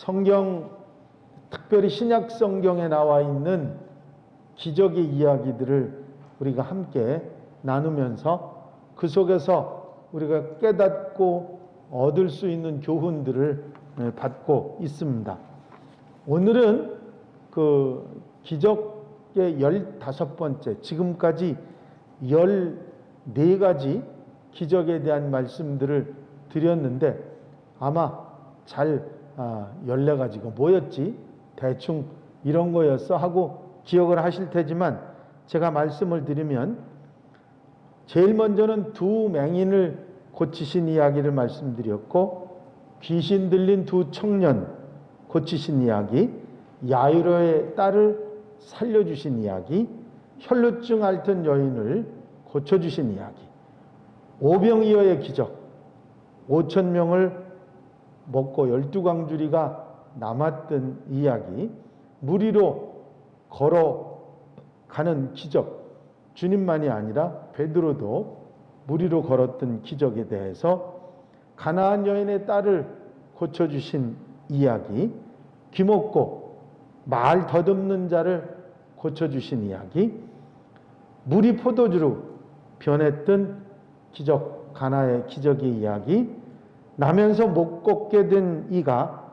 성경, 특별히 신약 성경에 나와 있는 기적의 이야기들을 우리가 함께 나누면서 그 속에서 우리가 깨닫고 얻을 수 있는 교훈들을 받고 있습니다. 오늘은 그 기적의 15번째, 지금까지 14가지 기적에 대한 말씀들을 드렸는데 아마 잘 14가지가 뭐였지? 대충 이런 거였어 하고 기억을 하실 테지만 제가 말씀을 드리면 제일 먼저는 두 맹인을 고치신 이야기를 말씀드렸고, 귀신 들린 두 청년 고치신 이야기, 야이로의 딸을 살려주신 이야기, 혈루증 앓던 여인을 고쳐주신 이야기, 오병이어의 기적, 5,000명을 먹고 12광주리가 남았던 이야기, 물 위로 걸어가는 기적, 주님만이 아니라 베드로도 물 위로 걸었던 기적에 대해서, 가나안 여인의 딸을 고쳐주신 이야기, 귀먹고 말 더듬는 자를 고쳐주신 이야기, 물이 포도주로 변했던 기적, 가나의 기적의 이야기, 나면서 못 걷게 된 이가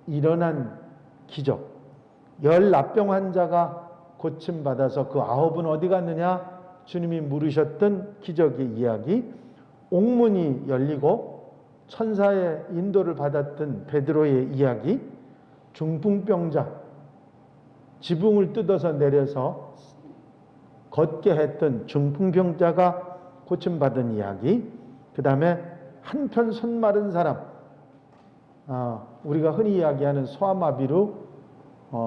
일어난 기적, 납병 환자가 고침받아서 그 9은 어디 갔느냐 주님이 물으셨던 기적의 이야기, 옥문이 열리고 천사의 인도를 받았던 베드로의 이야기, 중풍병자 지붕을 뜯어서 내려서 걷게 했던 중풍병자가 고침받은 이야기, 그 다음에 한편 손 마른 사람, 우리가 흔히 이야기하는 소아마비로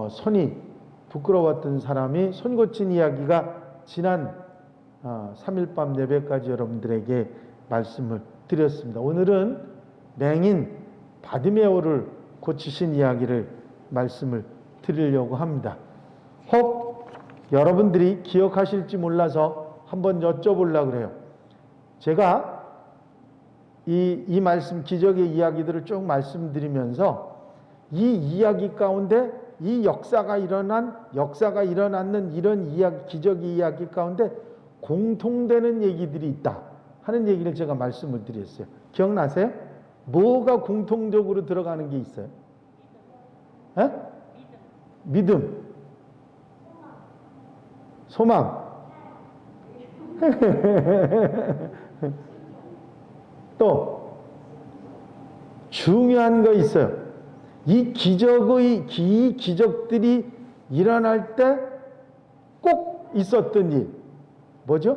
손이 부끄러웠던 사람이 손 고친 이야기가 지난 3일 밤 예배까지 여러분들에게 말씀을 드렸습니다. 오늘은 맹인 바디메오를 고치신 이야기를 말씀을 드리려고 합니다. 혹 여러분들이 기억하실지 몰라서 한번 여쭤보려고 그래요. 제가 이 말씀, 기적의 이야기들을 쭉 말씀드리면서 이 이야기 가운데 이 역사가 일어났는 이런 이야기, 기적의 이야기 가운데 공통되는 얘기들이 있다 하는 얘기를 제가 말씀을 드렸어요. 기억나세요? 뭐가 공통적으로 들어가는 게 있어요? 믿음. 소망. 또 중요한 거 있어요. 이 기적들이 일어날 때 꼭 있었던 일 뭐죠?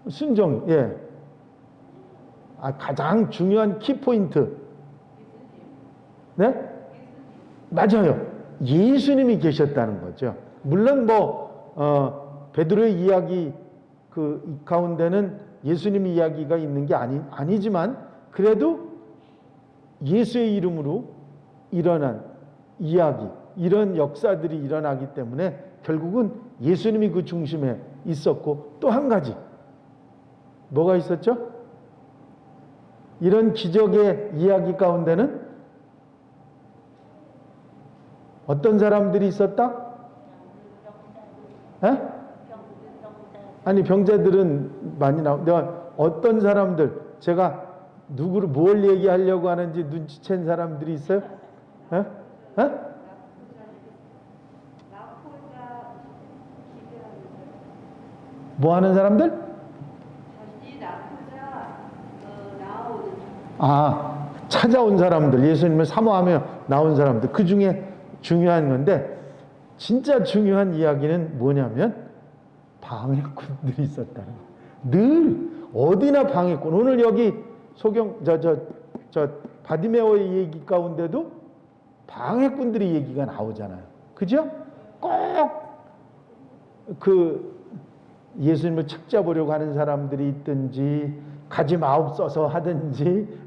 순종. 예. 가장 중요한 키포인트. 네? 맞아요. 예수님이 계셨다는 거죠. 물론 베드로의 이야기 이 가운데는 예수님 이야기가 있는 게 아니지만 그래도 예수의 이름으로 일어난 이야기, 이런 역사들이 일어나기 때문에 결국은 예수님이 그 중심에 있었고, 또 한 가지 뭐가 있었죠? 이런 기적의 이야기 가운데는 어떤 사람들이 있었다? 아니, 병자들은 많이 내가 어떤 사람들, 제가 뭘 얘기하려고 하는지 눈치챈 사람들이 있어요? 뭐 하는 사람들? 찾아온 사람들, 예수님을 사모하며 나온 사람들, 그 중에 중요한 건데, 진짜 중요한 이야기는 뭐냐면 방해꾼들이 있었다는 거예요. 늘 어디나 방해꾼. 오늘 여기 바디메오의 얘기 가운데도 방해꾼들의 얘기가 나오잖아요. 그죠? 꼭 예수님을 책잡으려고 하는 사람들이 있든지, 가지 마옵소서 하든지,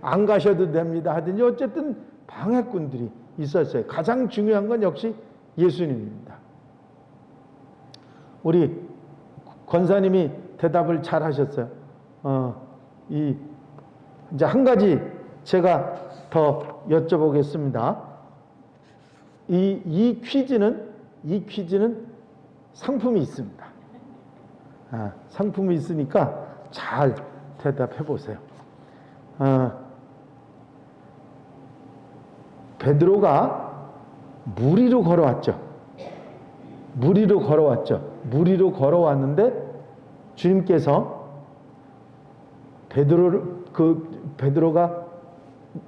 안 가셔도 됩니다 하든지, 어쨌든 방해꾼들이 있었어요. 가장 중요한 건 역시 예수님입니다. 우리 권사님이 대답을 잘 하셨어요. 이제 한 가지 제가 더 여쭤보겠습니다. 이 퀴즈는 상품이 있습니다. 상품이 있으니까 잘 대답해 보세요. 베드로가 물 위로 걸어왔죠. 물 위로 걸어왔는데 주님께서 베드로가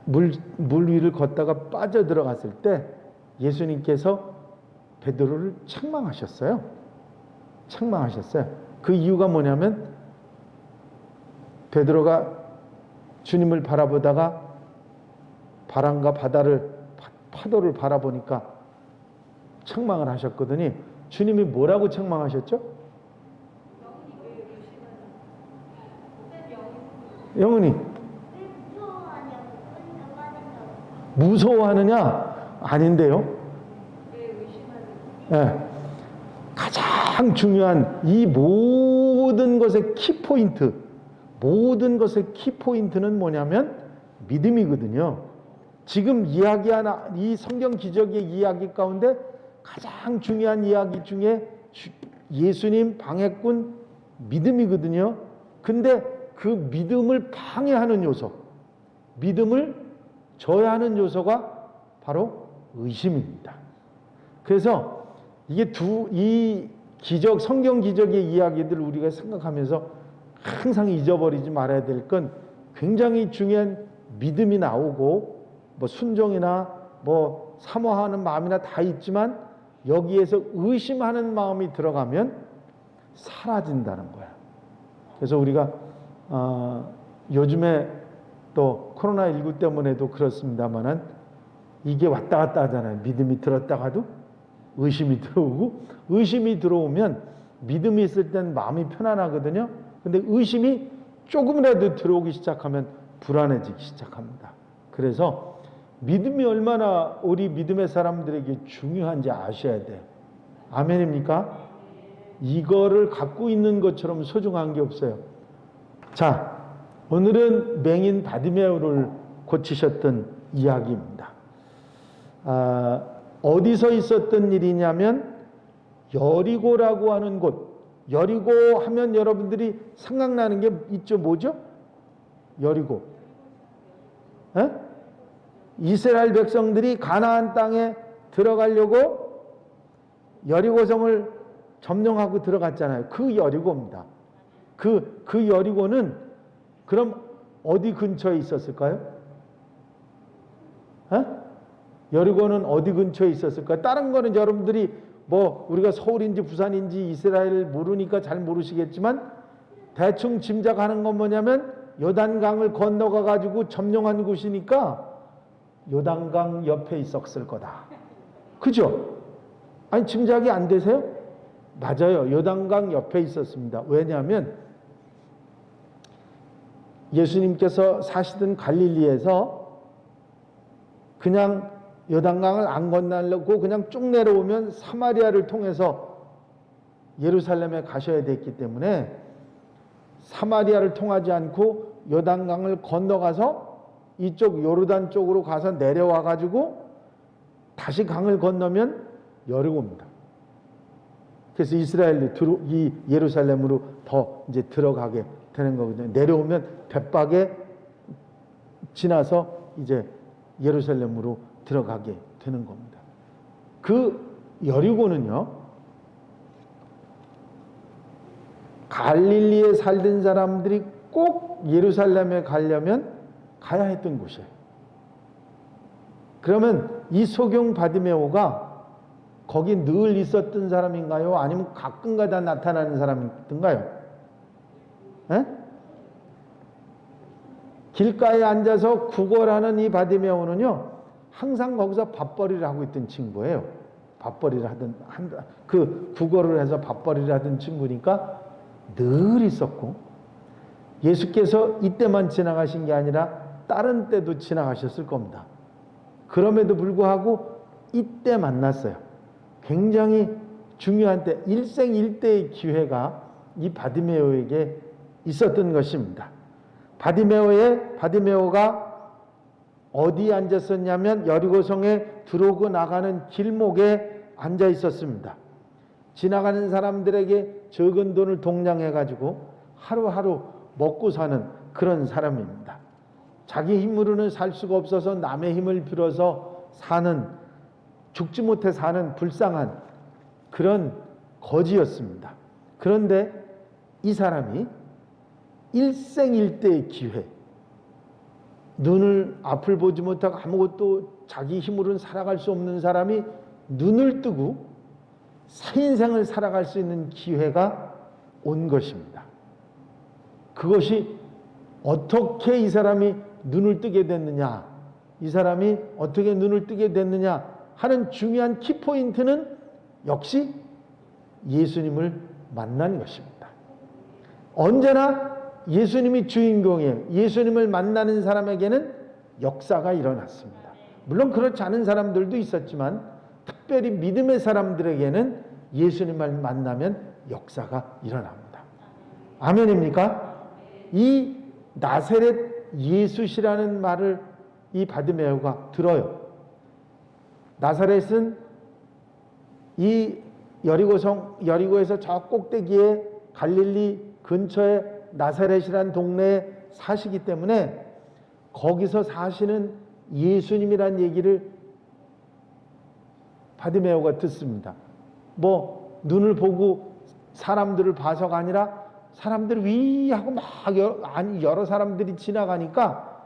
물 위를 걷다가 빠져 들어갔을 때 예수님께서 베드로를 책망하셨어요. 그 이유가 뭐냐면 베드로가 주님을 바라보다가 바람과 파도를 바라보니까 책망을 하셨거든요. 주님이 뭐라고 책망하셨죠? 영은이 무서워하느냐? 아닌데요. 네. 가장 중요한 이 모든 것의 키포인트는 뭐냐면 믿음이거든요. 지금 이야기한 이 성경 기적의 이야기 가운데 가장 중요한 이야기 중에 예수님 방해꾼 믿음이거든요. 근데 그 믿음을 방해하는 요소, 믿음을 저해하는 요소가 바로 의심입니다. 그래서 이 성경 기적의 이야기들을 우리가 생각하면서 항상 잊어버리지 말아야 될 건 굉장히 중요한 믿음이 나오고 순종이나 사모하는 마음이나 다 있지만 여기에서 의심하는 마음이 들어가면 사라진다는 거야. 그래서 우리가 요즘에 또 코로나19 때문에도 그렇습니다만은 이게 왔다 갔다 하잖아요. 믿음이 들었다가도 의심이 들어오고, 의심이 들어오면 믿음이 있을 땐 마음이 편안하거든요. 근데 의심이 조금이라도 들어오기 시작하면 불안해지기 시작합니다. 그래서 믿음이 얼마나 우리 믿음의 사람들에게 중요한지 아셔야 돼요. 아멘입니까? 이거를 갖고 있는 것처럼 소중한 게 없어요. 자, 오늘은 맹인 바디메오를 고치셨던 이야기입니다. 어디서 있었던 일이냐면 여리고라고 하는 곳. 여리고 하면 여러분들이 생각나는 게 있죠. 뭐죠? 여리고. 에? 이스라엘 백성들이 가나안 땅에 들어가려고 여리고성을 점령하고 들어갔잖아요. 그 여리고입니다. 그 여리고는 그럼 어디 근처에 있었을까요? 여리고는 어디 근처에 있었을까요? 다른 거는 여러분들이 우리가 서울인지 부산인지 이스라엘을 모르니까 잘 모르시겠지만 대충 짐작하는 건 뭐냐면 요단강을 건너가 가지고 점령한 곳이니까 요단강 옆에 있었을 거다. 그죠? 아니 짐작이 안 되세요? 맞아요. 요단강 옆에 있었습니다. 왜냐하면 예수님께서 사시던 갈릴리에서 그냥 요단강을 안 건너려고 그냥 쭉 내려오면 사마리아를 통해서 예루살렘에 가셔야 됐기 때문에 사마리아를 통하지 않고 요단강을 건너가서 이쪽 요르단 쪽으로 가서 내려와 가지고 다시 강을 건너면 여리고입니다. 그래서 이 예루살렘으로 더 이제 들어가게 되는 거거든요. 내려오면 벳박에 지나서 이제 예루살렘으로 들어가게 되는 겁니다. 그 여리고는요, 갈릴리에 살던 사람들이 꼭 예루살렘에 가려면 가야 했던 곳이에요. 그러면 이 소경 바디메오가 거기 늘 있었던 사람인가요? 아니면 가끔가다 나타나는 사람인가요? 에? 길가에 앉아서 구걸하는 이 바디메오는요, 항상 거기서 밥벌이를 하고 있던 친구예요. 밥벌이를 그 구걸을 해서 밥벌이를 하던 친구니까 늘 있었고, 예수께서 이때만 지나가신 게 아니라 다른 때도 지나가셨을 겁니다. 그럼에도 불구하고 이때 만났어요. 굉장히 중요한 때, 일생일대의 기회가 이 바디메오에게 있었던 것입니다. 바디메오가 어디에 앉았었냐면 여리고성에 들어오고 나가는 길목에 앉아 있었습니다. 지나가는 사람들에게 적은 돈을 동냥해 가지고 하루하루 먹고 사는 그런 사람입니다. 자기 힘으로는 살 수가 없어서 남의 힘을 빌어서 사는, 죽지 못해 사는 불쌍한 그런 거지였습니다. 그런데 이 사람이 일생일대의 기회, 눈을 앞을 보지 못하고 아무것도 자기 힘으로는 살아갈 수 없는 사람이 눈을 뜨고 새 인생을 살아갈 수 있는 기회가 온 것입니다. 그것이 어떻게 이 사람이 눈을 뜨게 됐느냐, 이 사람이 어떻게 눈을 뜨게 됐느냐 하는 중요한 키포인트는 역시 예수님을 만난 것입니다. 언제나 예수님이 주인공이에요. 예수님을 만나는 사람에게는 역사가 일어났습니다. 물론 그렇지 않은 사람들도 있었지만 특별히 믿음의 사람들에게는 예수님을 만나면 역사가 일어납니다. 아멘입니까? 이 나사렛 예수시라는 말을 이 바디메오가 들어요. 나사렛은 이 여리고에서 저 꼭대기에 갈릴리 근처에 나사렛이라는 동네에 사시기 때문에 거기서 사시는 예수님이란 얘기를 바디메오가 듣습니다. 뭐 눈을 보고 사람들을 봐서가 아니라 사람들 위하고 막 여러 사람들이 지나가니까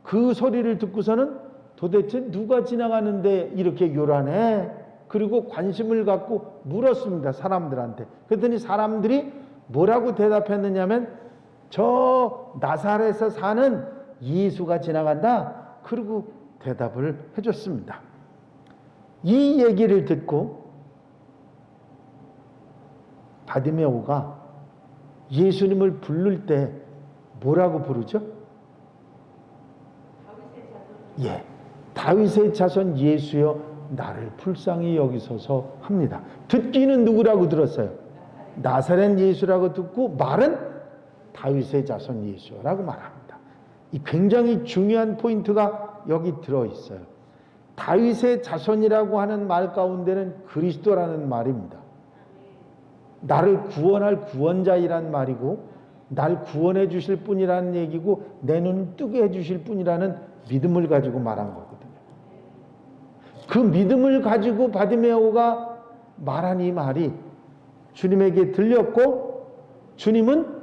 그 소리를 듣고서는 도대체 누가 지나가는데 이렇게 요란해? 그리고 관심을 갖고 물었습니다. 사람들한테. 그랬더니 사람들이 뭐라고 대답했느냐면 저 나사렛에서 사는 예수가 지나간다. 그리고 대답을 해줬습니다. 이 얘기를 듣고 바디메오가 예수님을 부를 때 뭐라고 부르죠? 예, 다윗의 자손 예수여 나를 불쌍히 여기소서 합니다. 듣기는 누구라고 들었어요? 나사렛 예수라고 듣고 말은 다윗의 자손 예수라고 말합니다. 이 굉장히 중요한 포인트가 여기 들어있어요. 다윗의 자손이라고 하는 말 가운데는 그리스도라는 말입니다. 나를 구원할 구원자이란 말이고 날 구원해 주실 분이라는 얘기고 내 눈을 뜨게 해 주실 분이라는 믿음을 가지고 말한 거거든요. 그 믿음을 가지고 바디메오가 말한 이 말이 주님에게 들렸고 주님은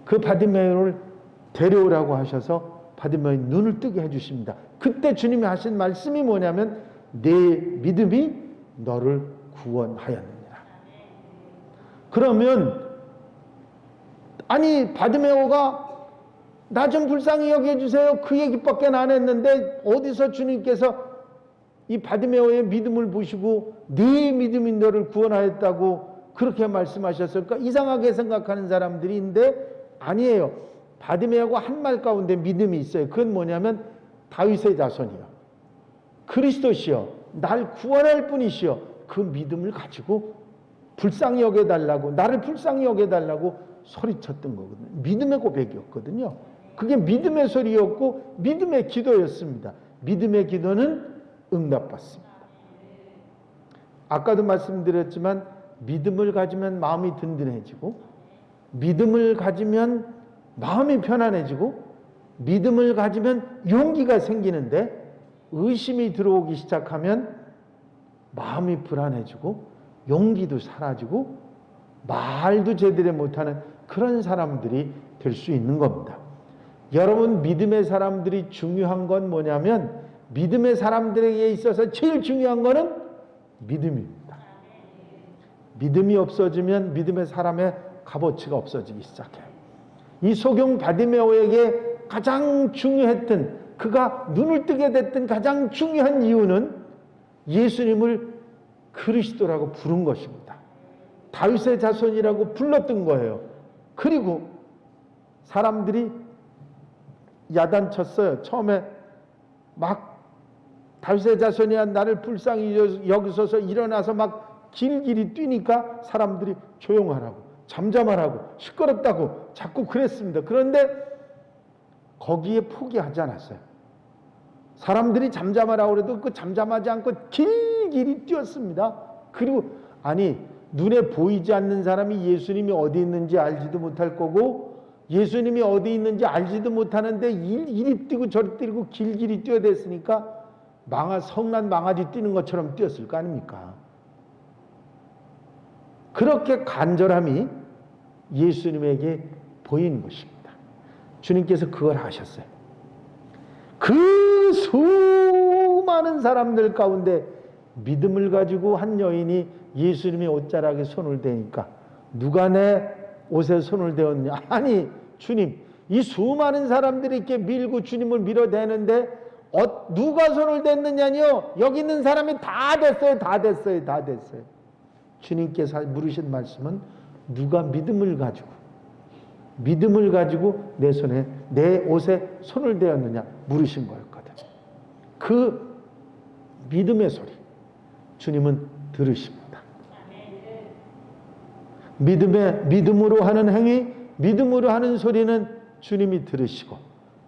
그 바디메오를 데려오라고 하셔서 바디메오의 눈을 뜨게 해주십니다. 그때 주님이 하신 말씀이 뭐냐면 내 믿음이 너를 구원하였느니라. 그러면 아니 바디메오가 나 좀 불쌍히 여겨주세요 그 얘기밖에 안 했는데 어디서 주님께서 이 바디메오의 믿음을 보시고 네 믿음이 너를 구원하였다고 그렇게 말씀하셨을까? 이상하게 생각하는 사람들이 있는데 아니에요. 바디메오가 한 말 가운데 믿음이 있어요. 그건 뭐냐면 다윗의 자손이요, 그리스도시요, 날 구원할 분이시요, 그 믿음을 가지고 불쌍히 여겨달라고, 나를 불쌍히 여겨달라고 소리쳤던 거거든요. 믿음의 고백이었거든요. 그게 믿음의 소리였고 믿음의 기도였습니다. 믿음의 기도는 응답받습니다. 아까도 말씀드렸지만 믿음을 가지면 마음이 든든해지고 믿음을 가지면 마음이 편안해지고 믿음을 가지면 용기가 생기는데 의심이 들어오기 시작하면 마음이 불안해지고 용기도 사라지고 말도 제대로 못하는 그런 사람들이 될 수 있는 겁니다. 여러분, 믿음의 사람들이 중요한 건 뭐냐면 믿음의 사람들에게 있어서 제일 중요한 거는 믿음입니다. 믿음이 없어지면 믿음의 사람의 값어치가 없어지기 시작해요. 이 소경 바디메오에게 가장 중요했던, 그가 눈을 뜨게 됐던 가장 중요한 이유는 예수님을 그리스도라고 부른 것입니다. 다윗의 자손이라고 불렀던 거예요. 그리고 사람들이 야단쳤어요. 처음에 막 다윗의 자손이야 나를 불쌍히 여기소서 일어나서 막 길길이 뛰니까 사람들이 조용하라고, 잠잠하라고, 시끄럽다고 자꾸 그랬습니다. 그런데 거기에 포기하지 않았어요. 사람들이 잠잠하라고 그래도 그 잠잠하지 않고 길길이 뛰었습니다. 그리고 아니 눈에 보이지 않는 사람이 예수님이 어디 있는지 알지도 못할 거고 예수님이 어디 있는지 알지도 못하는데 이리 뛰고 저리 뛰고 길길이 뛰어댔으니까 성난 망아지 뛰는 것처럼 뛰었을 거 아닙니까? 그렇게 간절함이 예수님에게 보인 것입니다. 주님께서 그걸 하셨어요. 그 수많은 사람들 가운데 믿음을 가지고 한 여인이 예수님의 옷자락에 손을 대니까 누가 내 옷에 손을 대었냐? 아니 주님, 이 수많은 사람들이 이렇게 밀고 주님을 밀어대는데 누가 손을 댔느냐니요? 여기 있는 사람이 다 됐어요. 다 됐어요. 다 됐어요. 주님께서 물으신 말씀은 누가 믿음을 가지고 내 옷에 손을 대었느냐 물으신 거였거든. 그 믿음의 소리 주님은 들으십니다. 믿음으로 하는 행위, 믿음으로 하는 소리는 주님이 들으시고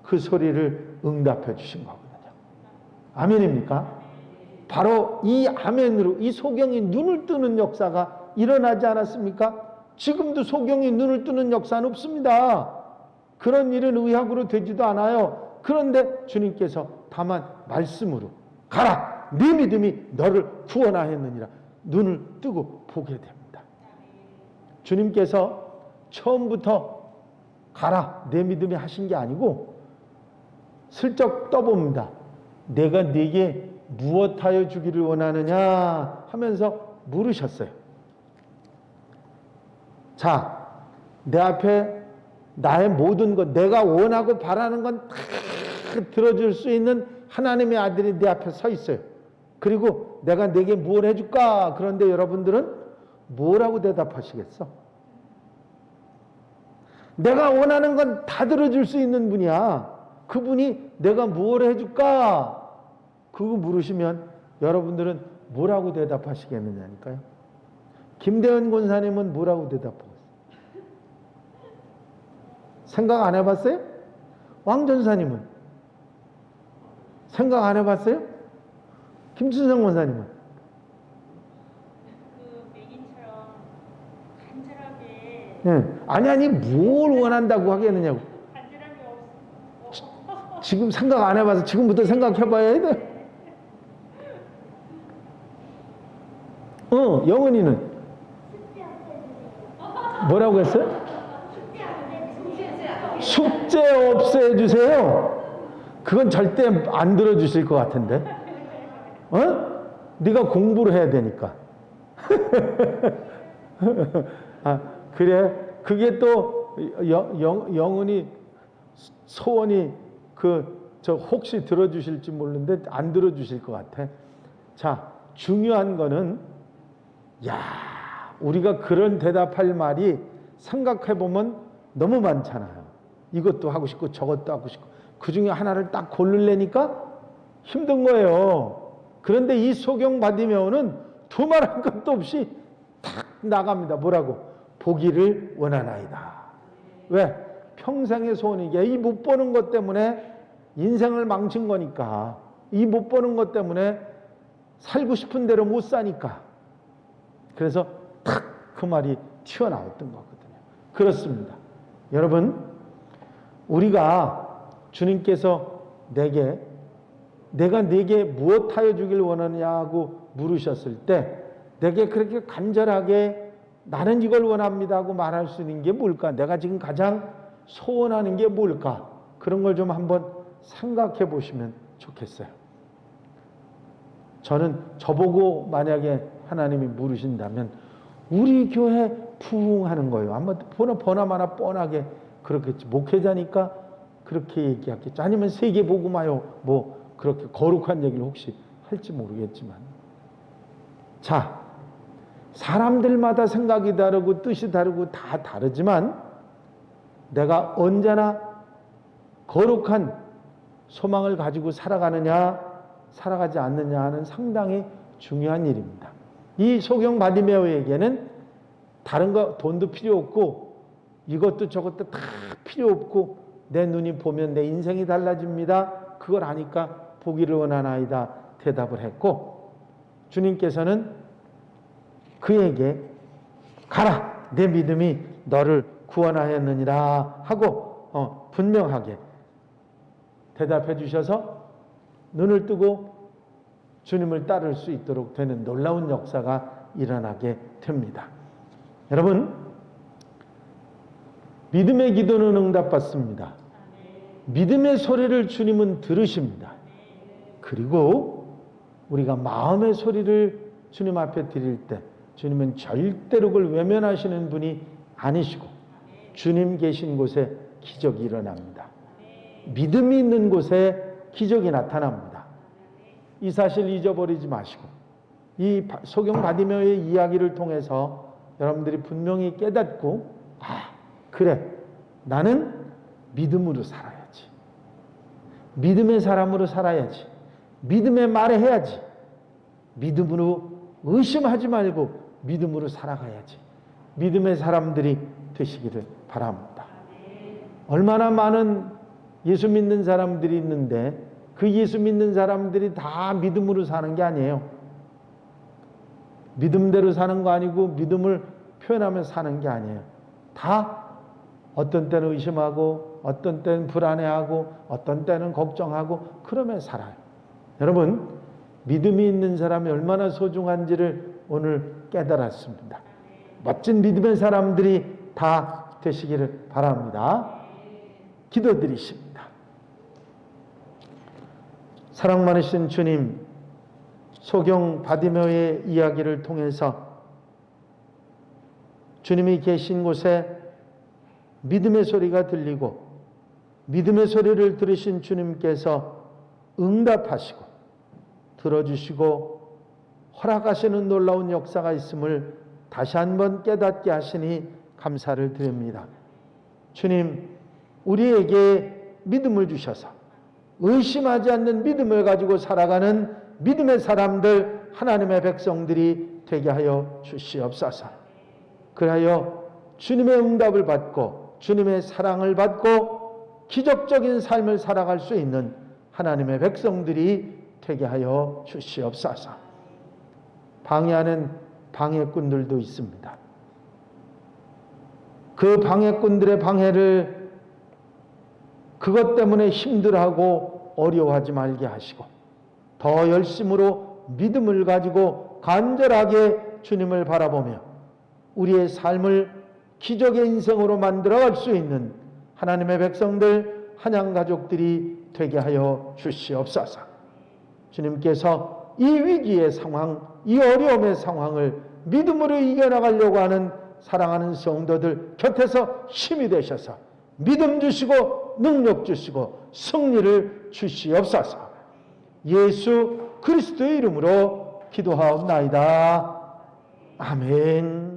그 소리를 응답해 주신 거거든요. 아멘입니까? 바로 이 아멘으로 이 소경이 눈을 뜨는 역사가 일어나지 않았습니까? 지금도 소경이 눈을 뜨는 역사는 없습니다. 그런 일은 의학으로 되지도 않아요. 그런데 주님께서 다만 말씀으로 가라! 네 믿음이 너를 구원하였느니라. 눈을 뜨고 보게 됩니다. 주님께서 처음부터 가라! 내 믿음이 하신 게 아니고 슬쩍 떠봅니다. 내가 네게 무엇하여 주기를 원하느냐 하면서 물으셨어요. 자, 내 앞에 나의 모든 것, 내가 원하고 바라는 건 다 들어줄 수 있는 하나님의 아들이 내 앞에 서 있어요. 그리고 내가 네게 뭘 해줄까? 그런데 여러분들은 뭐라고 대답하시겠어? 내가 원하는 건 다 들어줄 수 있는 분이야. 그분이 내가 뭘 해줄까? 그거 물으시면 여러분들은 뭐라고 대답하시겠느냐니까요. 김대현 권사님은 뭐라고 대답하겠어요? 생각 안 해봤어요? 왕 전사님은? 생각 안 해봤어요? 김춘성 권사님은? 그 맹인처럼 간절하게. 네. 아니 뭘 원한다고 하겠느냐고. 간절함이 지금 생각 안 해봐서 지금부터 생각해봐야 돼. 영은이는? 뭐라고 했어요? 숙제 없애주세요. 그건 절대 안 들어주실 것 같은데. 네가 공부를 해야 되니까. 아, 그래. 그게 또 영은이 소원이 혹시 들어주실지 모르는데 안 들어주실 것 같아. 자, 중요한 거는 우리가 그런 대답할 말이 생각해보면 너무 많잖아요. 이것도 하고 싶고 저것도 하고 싶고 그 중에 하나를 딱 고르려니까 힘든 거예요. 그런데 이 소경 바디메오는 두말할 것도 없이 탁 나갑니다. 뭐라고? 보기를 원하나이다. 왜? 평생의 소원이게 이 못 보는 것 때문에 인생을 망친 거니까, 이 못 보는 것 때문에 살고 싶은 대로 못 사니까. 그래서 탁 그 말이 튀어나왔던 거거든요. 그렇습니다. 여러분, 우리가 주님께서 내가 네게 무엇하여 주길 원하냐고 물으셨을 때 내게 그렇게 간절하게 나는 이걸 원합니다 하고 말할 수 있는 게 뭘까? 내가 지금 가장 소원하는 게 뭘까? 그런 걸 좀 한번 생각해 보시면 좋겠어요. 저는 저보고 만약에 하나님이 물으신다면 우리 교회 부흥하는 거예요. 아마 보나마나 뻔하게 그렇겠지. 목회자니까 그렇게 얘기하겠죠. 아니면 세계복음화요. 뭐 그렇게 거룩한 얘기를 혹시 할지 모르겠지만. 자, 사람들마다 생각이 다르고 뜻이 다르고 다 다르지만 내가 언제나 거룩한 소망을 가지고 살아가느냐 살아가지 않느냐는 상당히 중요한 일입니다. 이 소경 바디메오에게는 다른 거 돈도 필요 없고 이것도 저것도 다 필요 없고 내 눈이 보면 내 인생이 달라집니다. 그걸 아니까 보기를 원하나이다 대답을 했고, 주님께서는 그에게 가라, 내 믿음이 너를 구원하였느니라 하고 분명하게 대답해 주셔서 눈을 뜨고 주님을 따를 수 있도록 되는 놀라운 역사가 일어나게 됩니다. 여러분, 믿음의 기도는 응답받습니다. 믿음의 소리를 주님은 들으십니다. 그리고 우리가 마음의 소리를 주님 앞에 드릴 때 주님은 절대로 그걸 외면하시는 분이 아니시고, 주님 계신 곳에 기적이 일어납니다. 믿음이 있는 곳에 기적이 나타납니다. 이 사실 잊어버리지 마시고, 이 소경 바디메오의 이야기를 통해서 여러분들이 분명히 깨닫고, 그래, 나는 믿음으로 살아야지, 믿음의 사람으로 살아야지, 믿음의 말을 해야지, 믿음으로 의심하지 말고 믿음으로 살아가야지, 믿음의 사람들이 되시기를 바랍니다. 얼마나 많은 예수 믿는 사람들이 있는데 그 예수 믿는 사람들이 다 믿음으로 사는 게 아니에요. 믿음대로 사는 거 아니고 믿음을 표현하며 사는 게 아니에요. 다 어떤 때는 의심하고, 어떤 때는 불안해하고, 어떤 때는 걱정하고, 그러며 살아요. 여러분, 믿음이 있는 사람이 얼마나 소중한지를 오늘 깨달았습니다. 멋진 믿음의 사람들이 다 되시기를 바랍니다. 기도드리십니다. 사랑 많으신 주님, 소경 바디메오의 이야기를 통해서 주님이 계신 곳에 믿음의 소리가 들리고, 믿음의 소리를 들으신 주님께서 응답하시고 들어주시고 허락하시는 놀라운 역사가 있음을 다시 한번 깨닫게 하시니 감사를 드립니다. 주님, 우리에게 믿음을 주셔서 의심하지 않는 믿음을 가지고 살아가는 믿음의 사람들, 하나님의 백성들이 되게 하여 주시옵소서. 그리하여 주님의 응답을 받고 주님의 사랑을 받고 기적적인 삶을 살아갈 수 있는 하나님의 백성들이 되게 하여 주시옵소서. 방해하는 방해꾼들도 있습니다. 그 방해꾼들의 방해를 그것 때문에 힘들어하고 어려워하지 말게 하시고, 더 열심으로 믿음을 가지고 간절하게 주님을 바라보며 우리의 삶을 기적의 인생으로 만들어갈 수 있는 하나님의 백성들, 한양 가족들이 되게 하여 주시옵소서. 주님께서 이 위기의 상황, 이 어려움의 상황을 믿음으로 이겨나가려고 하는 사랑하는 성도들 곁에서 힘이 되셔서 믿음 주시고 능력 주시고 승리를 주시옵소서. 예수 그리스도의 이름으로 기도하옵나이다. 아멘.